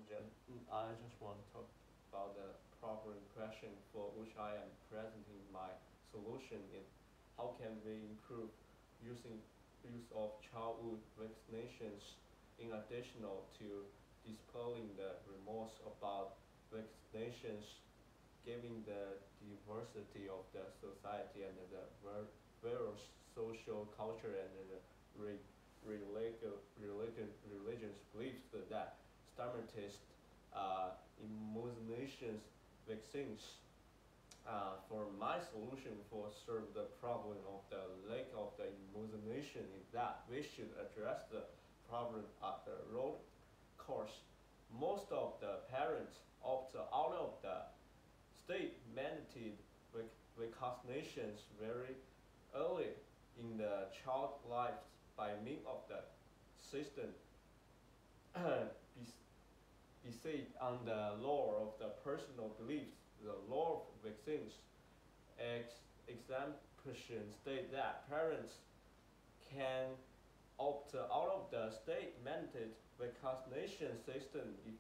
I just want to talk about the problem question for which I am presenting my solution in how can we improve using use of childhood vaccinations in additional to dispelling the remorse about vaccinations, given the diversity of the society and the various social culture and the religious beliefs that stigmatized immunizations vaccines. For my solution for serve the problem of the lack of the immunization is that we should address the problem at the root cause. Most of the parents opt out of the state mandated vaccinations very early in the child life by means of the system based on the law of the personal beliefs, the law of vaccines. Exemption state that parents can opt out of the state mandated vaccination system if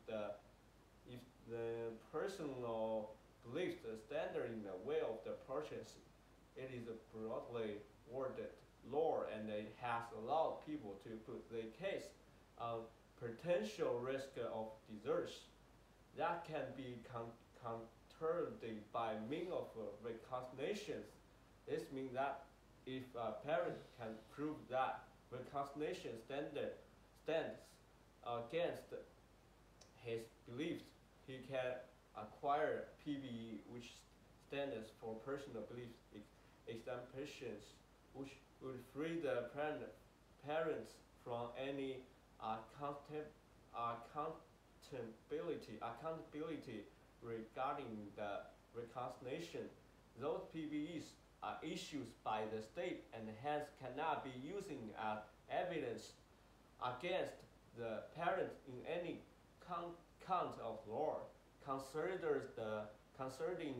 the personal beliefs stand in the way of the purchase. It is a broadly worded law and it has allowed people to put their case on potential risk of disease that can be countered by means of vaccinations. This means that if a parent can prove that vaccination stands against his beliefs, he can acquire PBE, which stands for personal belief exemptions, which would free the parents from any accountability regarding the vaccination. Those PBEs are issued by the state and hence cannot be using as evidence against the parent in any count of law. Concerning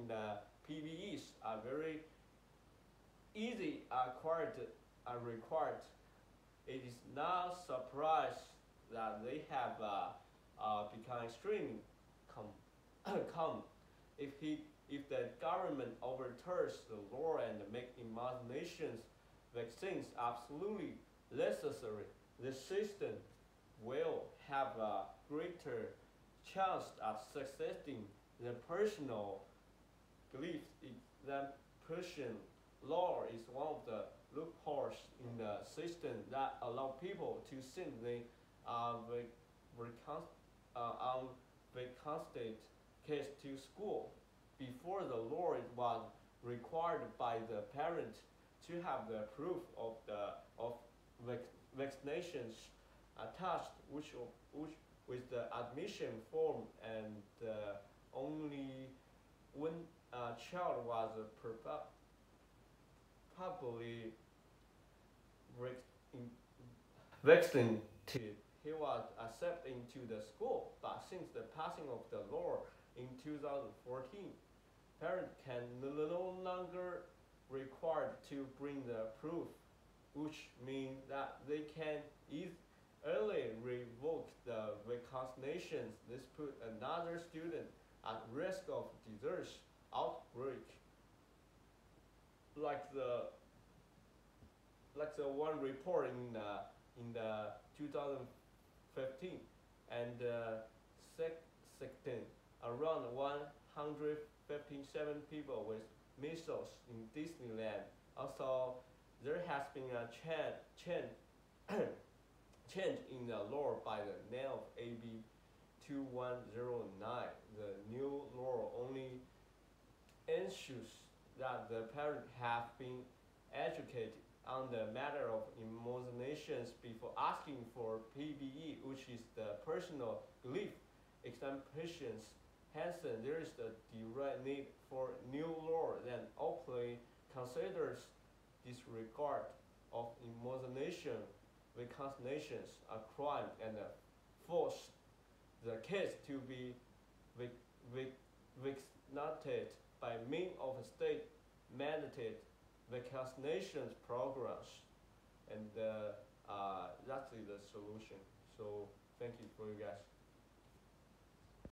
the PBEs are very easy required. It is not surprise that they have become extremely come if the government overturns the law and make immunizations vaccines absolutely necessary, the system will have a greater chance at succeeding the personal belief. That Persian law is one of the loopholes in the system that allow people to send the unvaccinated kids to school. Before the law, it was required by the parent to have the proof of vaccinations attached, which with the admission form, and only when a child was probably vaccinated, he was accepted into the school. But since the passing of the law in 2014, parents can no longer required to bring the proof, which means that they can early revoke the vaccinations. This put another student at risk of disease outbreak, like the one report in the 2015, and second around 157 people with measles in Disneyland. Also, there has been a change in the law by the name of AB 2109. The new law only ensures that the parents have been educated on the matter of immunizations before asking for PBE, which is the personal belief exemptions. Hence, there is the direct need for new law that openly considers disregard of immunization vaccinations a crime and force the kids to be vaccinated by means of state mandated vaccinations programs, and that's the solution. So thank you for you guys.